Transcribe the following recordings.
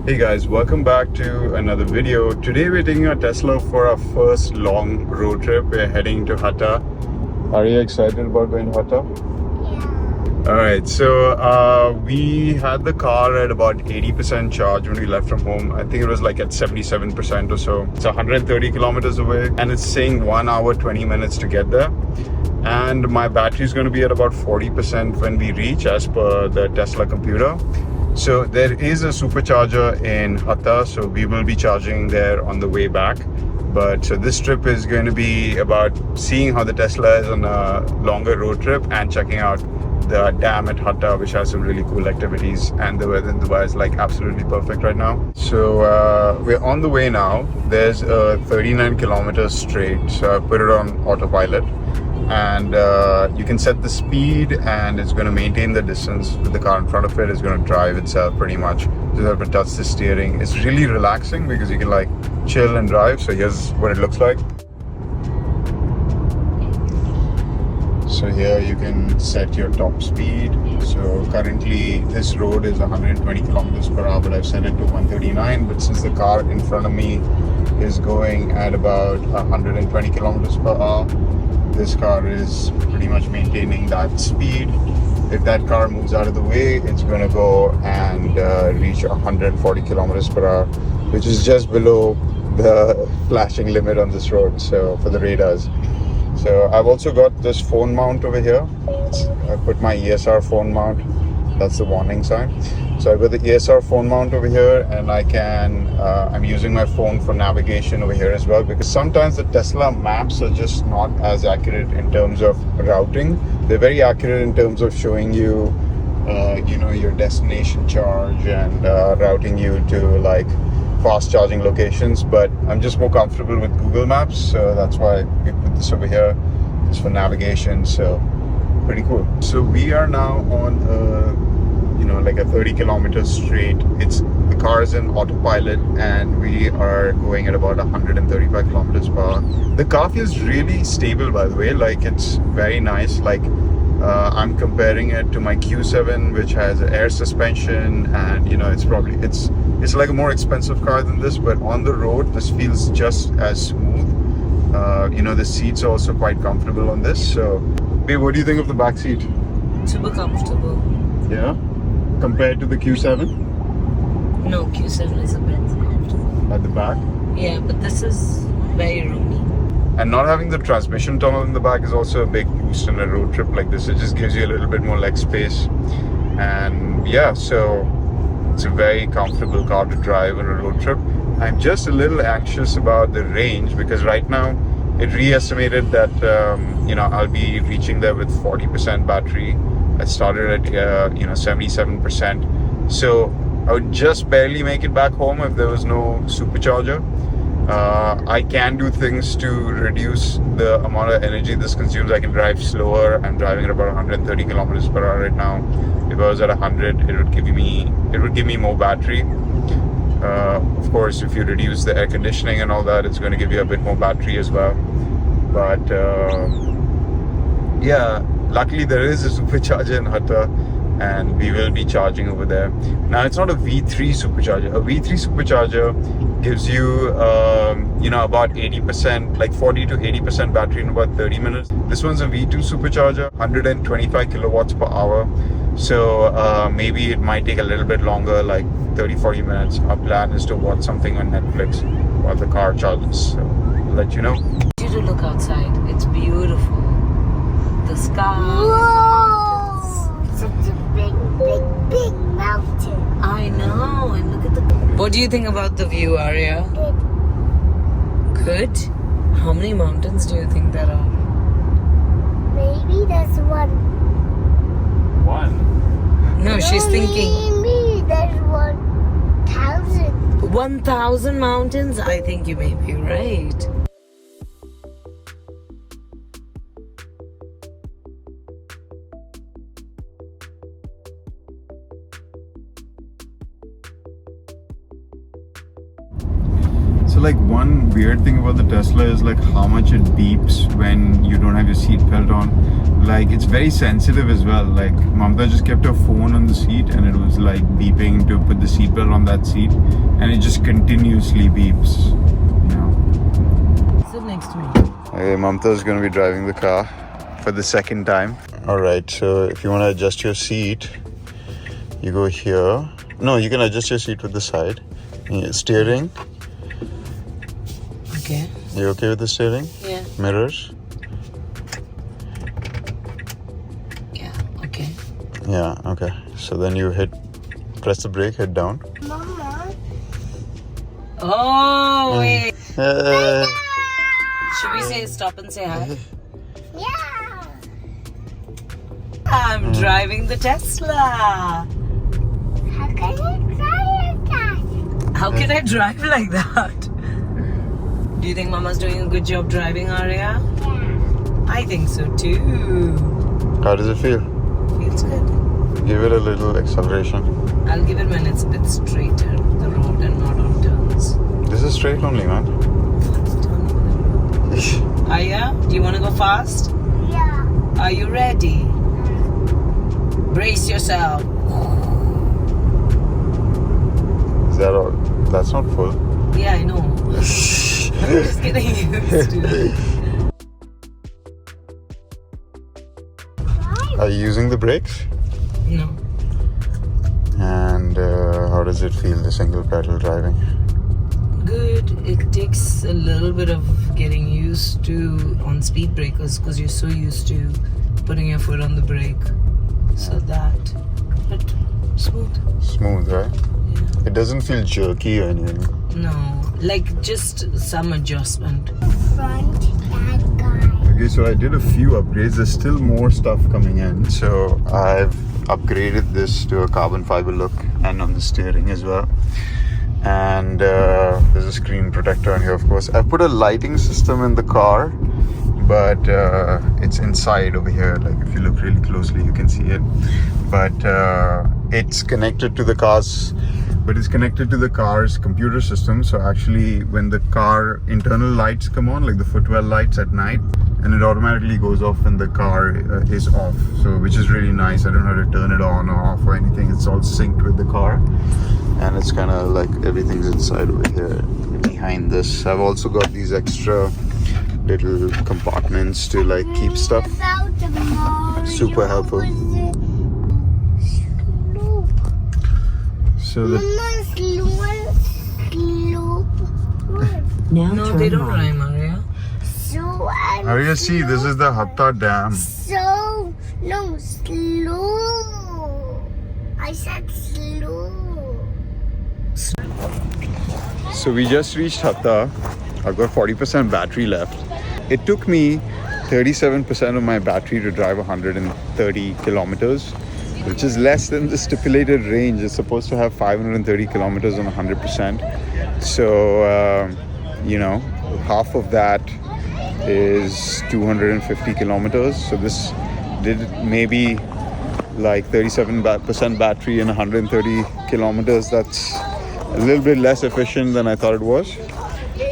Hey guys, welcome back to another video. Today we're taking our Tesla for our first long road trip. We're heading to Hatta. Are you excited about going to Hatta? Yeah. Alright, so we had the car at about 80% charge when we left from home. I think it was like at 77% or so. It's 130 kilometers away and it's saying 1 hour 20 minutes to get there. And my battery is going to be at about 40% when we reach, as per the Tesla computer. So there is a supercharger in Hatta, so we will be charging there on the way back. But so this trip is going to be about seeing how the Tesla is on a longer road trip and checking out the dam at Hatta, which has some really cool activities, and the weather in Dubai is like absolutely perfect right now. So we're on the way now. There's 39 kilometers straight, so I put it on autopilot. And you can set the speed and it's going to maintain the distance with the car in front of it. It's going to drive itself pretty much. You just have to touch the steering. It's really relaxing because you can like chill and drive. So here's what it looks like. So here you can set your top speed. So currently this road is 120 kilometers per hour, but I've set it to 139. But since the car in front of me is going at about 120 kilometers per hour, this car is pretty much maintaining that speed. If that car moves out of the way, it's going to go and reach 140 kilometers per hour, which is just below the flashing limit on this road, so for the radars. So I've also got this phone mount over here. I put my ESR phone mount. That's the warning sign. So I've got the ESR phone mount over here, and I'm using my phone for navigation over here as well, because sometimes the Tesla maps are just not as accurate in terms of routing. They're very accurate in terms of showing you, your destination charge and routing you to like fast charging locations. But I'm just more comfortable with Google Maps, so that's why we put this over here, just for navigation. So pretty cool. So we are now on like a 30 kilometers straight. The car is in autopilot and we are going at about 135 kilometers per hour. The car feels really stable, by the way. Like, it's very nice. Like I'm comparing it to my Q7, which has air suspension, and it's like a more expensive car than this, but on the road this feels just as smooth. The seats are also quite comfortable on this. So babe, what do you think of the back seat? Super comfortable. Yeah, compared to the Q7? No, Q7 is a bit comfortable. At the back? Yeah, but this is very roomy. And not having the transmission tunnel in the back is also a big boost in a road trip like this. It just gives you a little bit more leg space. And yeah, so it's a very comfortable car to drive on a road trip. I'm just a little anxious about the range, because right now it re-estimated that I'll be reaching there with 40% battery. I started at 77%, so I would just barely make it back home if there was no supercharger. I can do things to reduce the amount of energy this consumes. I can drive slower. I'm driving at about 130 kilometers per hour right now. If I was at 100, it would give me more battery. Of course, if you reduce the air conditioning and all that, it's going to give you a bit more battery as well. But yeah, luckily there is a supercharger in Hatta, and we will be charging over there. Now, it's not a V3 supercharger. A V3 supercharger gives you about 80%, like 40 to 80% battery in about 30 minutes. This one's a V2 supercharger, 125 kilowatts per hour. So maybe it might take a little bit longer, like 30-40 minutes. Our plan is to watch something on Netflix while the car charges. So I'll let you know. I want you to look outside. It's beautiful. The sky. Whoa! Such a big mountain. I know. And look at the... What do you think about the view, Arya? Good. How many mountains do you think there are? Maybe there's one. One? No, she's thinking... Maybe there's 1,000. 1,000 mountains? I think you may be right. So So like one weird thing about the Tesla is like how much it beeps when you don't have your seatbelt on. Like it's very sensitive as well. Like Mamta just kept her phone on the seat and it was like beeping to put the seatbelt on that seat, and it just continuously beeps. You know. Sit next to me. Okay, Mamta is going to be driving the car for the second time. All right, so if you want to adjust your seat, you go here. No, you can adjust your seat with the side. Yeah, steering. Okay. You okay with the steering? Yeah. Mirrors? Yeah. Okay. Yeah, okay. So then you press the brake, hit down. Mama. Oh wait. Hey. Should we say stop and say hi? Yeah. I'm driving the Tesla. How can you drive that? How can I drive like that? Do you think Mama's doing a good job driving, Arya? Yeah. I think so too. How does it feel? Feels good. Give it a little acceleration. I'll give it when it's a bit straighter, the road, and not on turns. This is straight only, man. Let's turn over the road. Arya, do you want to go fast? Yeah. Are you ready? Brace yourself. Is that all? That's not full. Yeah, I know. I'm just getting used to it. Are you using the brakes? No. And how does it feel, the single pedal driving? Good. It takes a little bit of getting used to on speed breakers because you're so used to putting your foot on the brake. So that. But smooth. Smooth, right? Yeah. It doesn't feel jerky or anything. No. Like just some adjustment. Front that guy. Okay, so I did a few upgrades. There's still more stuff coming in. So I've upgraded this to a carbon fiber look and on the steering as well. And there's a screen protector on here, of course. I've put a lighting system in the car, but it's inside over here. Like if you look really closely, you can see it. But it's connected to the car's computer system. So actually when the car internal lights come on, like the footwell lights at night, and it automatically goes off when the car is off, so which is really nice. I don't have to turn it on or off or anything. It's all synced with the car, and it's kind of like everything's inside over here behind this. I've also got these extra little compartments to like keep stuff. About the Mario Super helpful. So the Mama, slow. No, they don't rhyme, Arya. So Arya, see, this is the Hatta Dam. slow. I said slow. So we just reached Hatta. I've got 40% battery left. It took me 37% of my battery to drive 130 kilometers, which is less than the stipulated range. It's supposed to have 530 kilometers on 100%. So, half of that is 250 kilometers. So this did maybe like 37% battery and 130 kilometers. That's a little bit less efficient than I thought it was.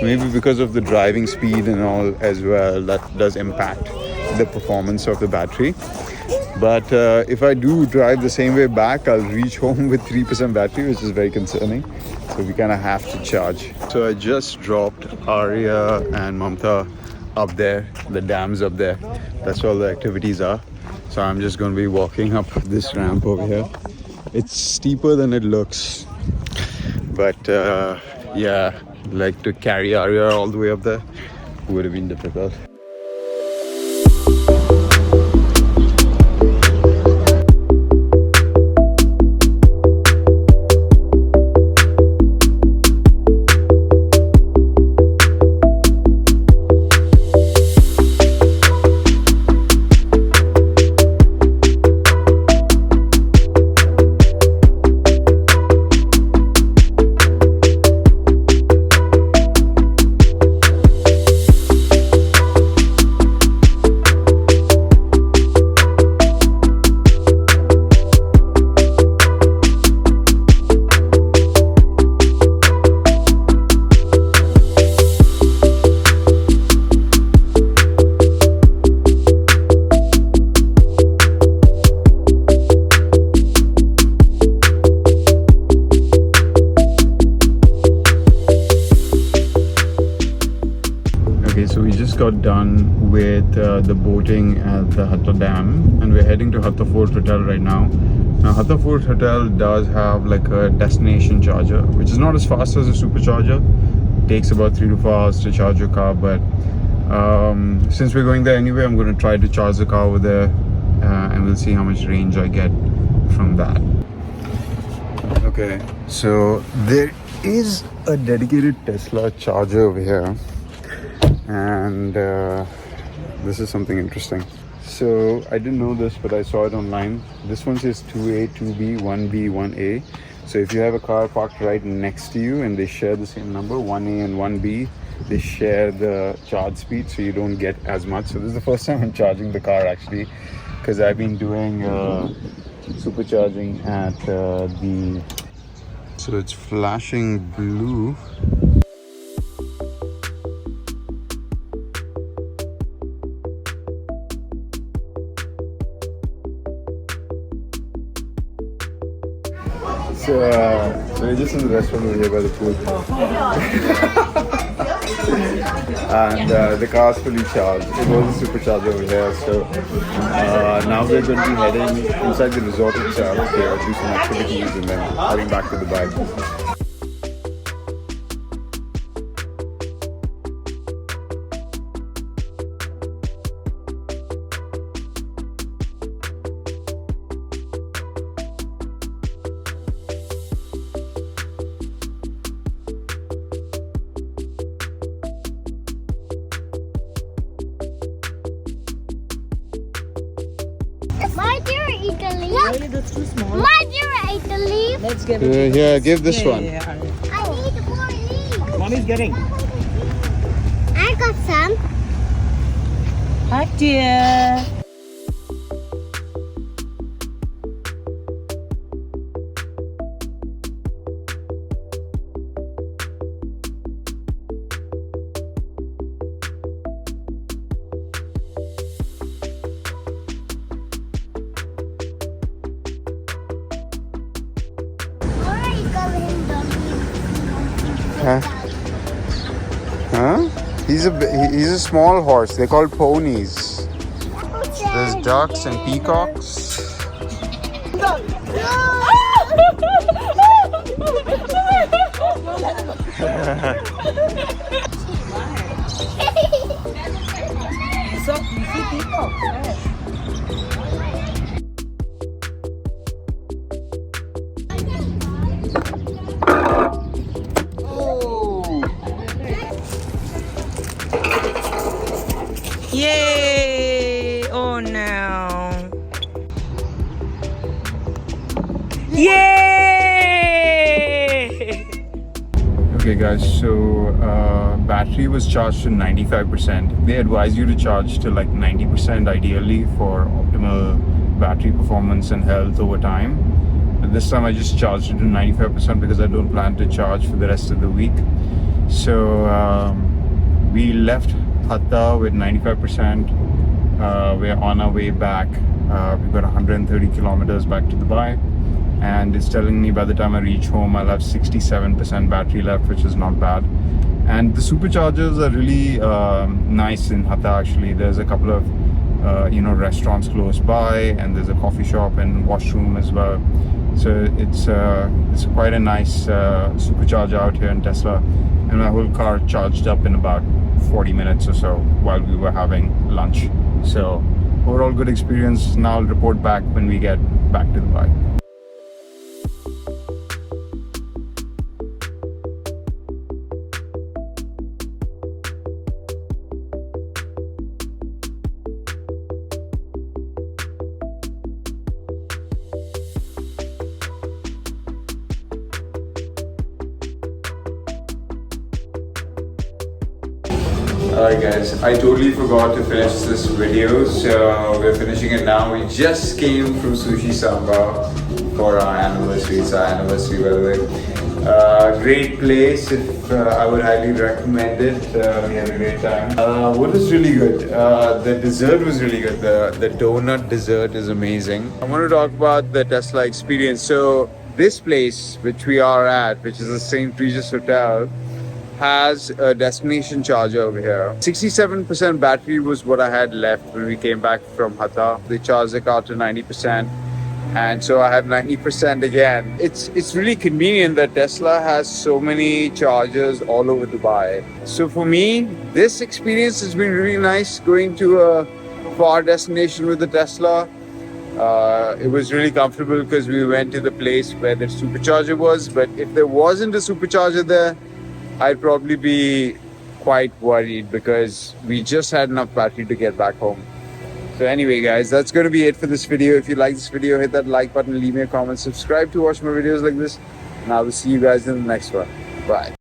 Maybe because of the driving speed and all as well, that does impact the performance of the battery. But if I do drive the same way back, I'll reach home with 3% battery, which is very concerning. So we kind of have to charge. So I just dropped Arya and Mamta up there. The dam's up there. That's where all the activities are. So I'm just going to be walking up this ramp over here. It's steeper than it looks. But yeah, like to carry Arya all the way up there would have been difficult. just got done with the boating at the Hatta Dam, and we're heading to Hatta Fort Hotel right now. Now Hatta Fort Hotel does have like a destination charger, which is not as fast as a supercharger. It takes about 3 to 4 hours to charge your car, but since we're going there anyway, I'm going to try to charge the car over there, and we'll see how much range I get from that. Okay, so there is a dedicated Tesla charger over here, and this is something interesting. So I didn't know this, but I saw it online. This one says 2A, 2B, 1B, 1A. So if you have a car parked right next to you and they share the same number, 1A and 1B, they share the charge speed, so you don't get as much. So this is the first time I'm charging the car actually, because I've been doing supercharging at the... So it's flashing blue. So we're just in the restaurant over here by the pool. And the car's fully charged. It was a supercharger over here. So now we're going to be heading inside the resort itself here, do some activities, and then heading back to Dubai. My dear Italy. Really, that's too small. My dear Italy. Let's give it. Here, give this one. I need more leaves. Mommy's getting. I got some. Hi, dear. Where are you going, Huh? He's a small horse. They're called ponies. There's ducks and peacocks. So, you see people. Yay! Oh no! Yay! Okay guys, so battery was charged to 95%. They advise you to charge to like 90% ideally for optimal battery performance and health over time. But this time I just charged it to 95% because I don't plan to charge for the rest of the week. So we left Hatta with 95%. We're on our way back. We've got 130 kilometers back to Dubai, and it's telling me by the time I reach home I'll have 67% battery left, which is not bad. And the superchargers are really nice in Hatta actually. There's a couple of restaurants close by, and there's a coffee shop and washroom as well. So it's quite a nice supercharger out here in Tesla, and my whole car charged up in about 40 minutes or so while we were having lunch. So overall good experience. Now I'll report back when we get back to Dubai. Alright guys, I totally forgot to finish this video, so we're finishing it now. We just came from Sushi Samba for our anniversary. It's our anniversary, by the way. Great place. I would highly recommend it. We had a great time. What was really good? The dessert was really good. The donut dessert is amazing. I want to talk about the Tesla experience. So this place which we are at, which is the St. Regis Hotel, has a destination charger over here. 67% battery was what I had left when we came back from Hatta. They charged the car to 90%. And so I have 90% again. It's really convenient that Tesla has so many chargers all over Dubai. So for me, this experience has been really nice, going to a far destination with the Tesla. It was really comfortable because we went to the place where the supercharger was. But if there wasn't a supercharger there, I'd probably be quite worried because we just had enough battery to get back home. So anyway guys, that's going to be it for this video. If you like this video, hit that like button, leave me a comment, subscribe to watch more videos like this, and I will see you guys in the next one. Bye.